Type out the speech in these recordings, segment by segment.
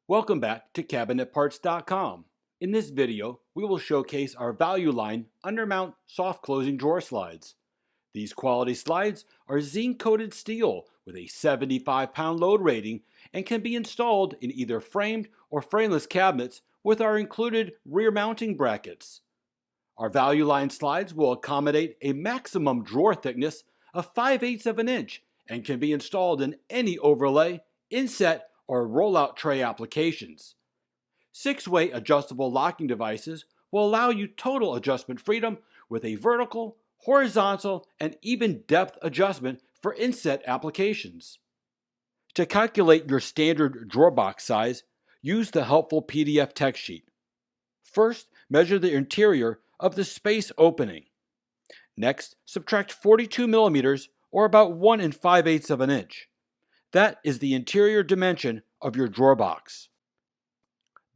Welcome back to CabinetParts.com. In this video, we will showcase our value line Undermount soft closing drawer slides. These quality slides are zinc-coated steel with a 75-pound load rating and can be installed in either framed or frameless cabinets with our included rear mounting brackets. Our value line slides will accommodate a maximum drawer thickness of 5/8 of an inch and can be installed in any overlay, inset, or rollout tray applications. 6-way adjustable locking devices will allow you total adjustment freedom with a vertical, horizontal, and even depth adjustment for inset applications. To calculate your standard drawer box size, use the helpful PDF text sheet. First, measure the interior of the space opening. Next, subtract 42 millimeters or about 1 5/8 of an inch. That is the interior dimension of your drawer box.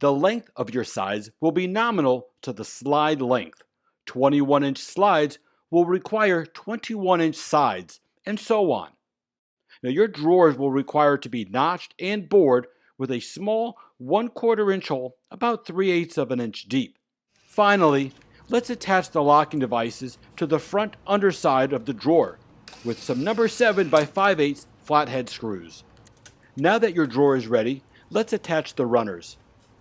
The length of your sides will be nominal to the slide length. 21-inch slides will require 21-inch sides, and so on. Now your drawers will require to be notched and bored with a small 1/4 inch hole about 3/8 of an inch deep. Finally, let's attach the locking devices to the front underside of the drawer with some number 7 by 5/8 flathead screws. Now that your drawer is ready, let's attach the runners.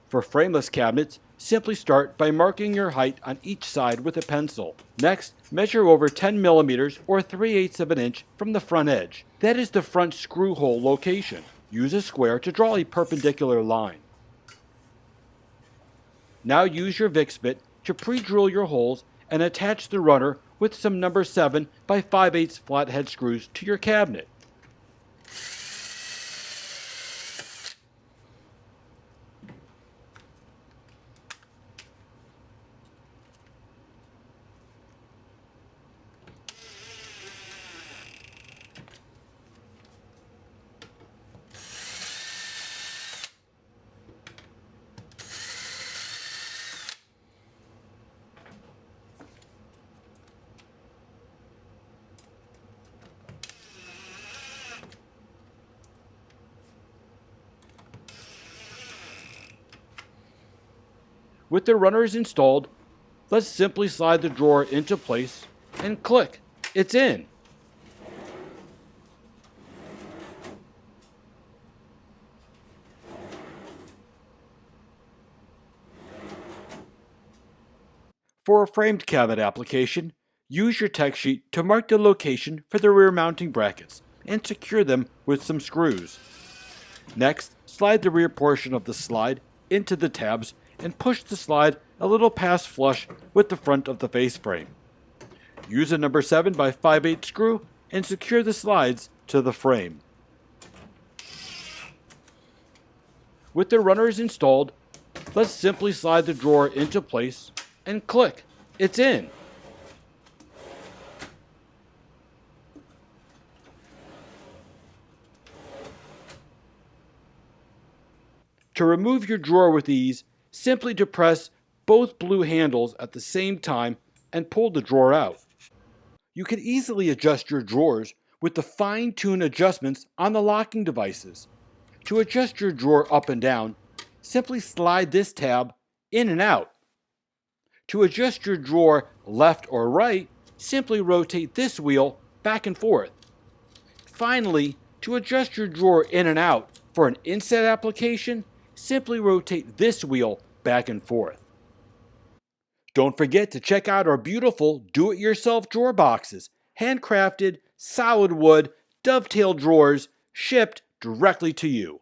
For frameless cabinets, simply start by marking your height on each side with a pencil. Next, measure over 10 millimeters or 3/8 of an inch from the front edge. That is the front screw hole location. Use a square to draw a perpendicular line. Now use your Vicks bit to pre-drill your holes and attach the runner with some number 7 by 5/8 flathead screws to your cabinet. With the runners installed, let's simply slide the drawer into place and click. It's in. For a framed cabinet application, use your text sheet to mark the location for the rear mounting brackets and secure them with some screws. Next, slide the rear portion of the slide into the tabs and push the slide a little past flush with the front of the face frame. Use a number 7 by 5/8 screw and secure the slides to the frame. With the runners installed, let's simply slide the drawer into place and click. It's in. To remove your drawer with ease, simply depress both blue handles at the same time and pull the drawer out. You can easily adjust your drawers with the fine-tuned adjustments on the locking devices. To adjust your drawer up and down, simply slide this tab in and out. To adjust your drawer left or right, simply rotate this wheel back and forth. Finally, to adjust your drawer in and out for an inset application, simply rotate this wheel back and forth. Don't forget to check out our beautiful do-it-yourself drawer boxes, handcrafted, solid wood, dovetail drawers, shipped directly to you.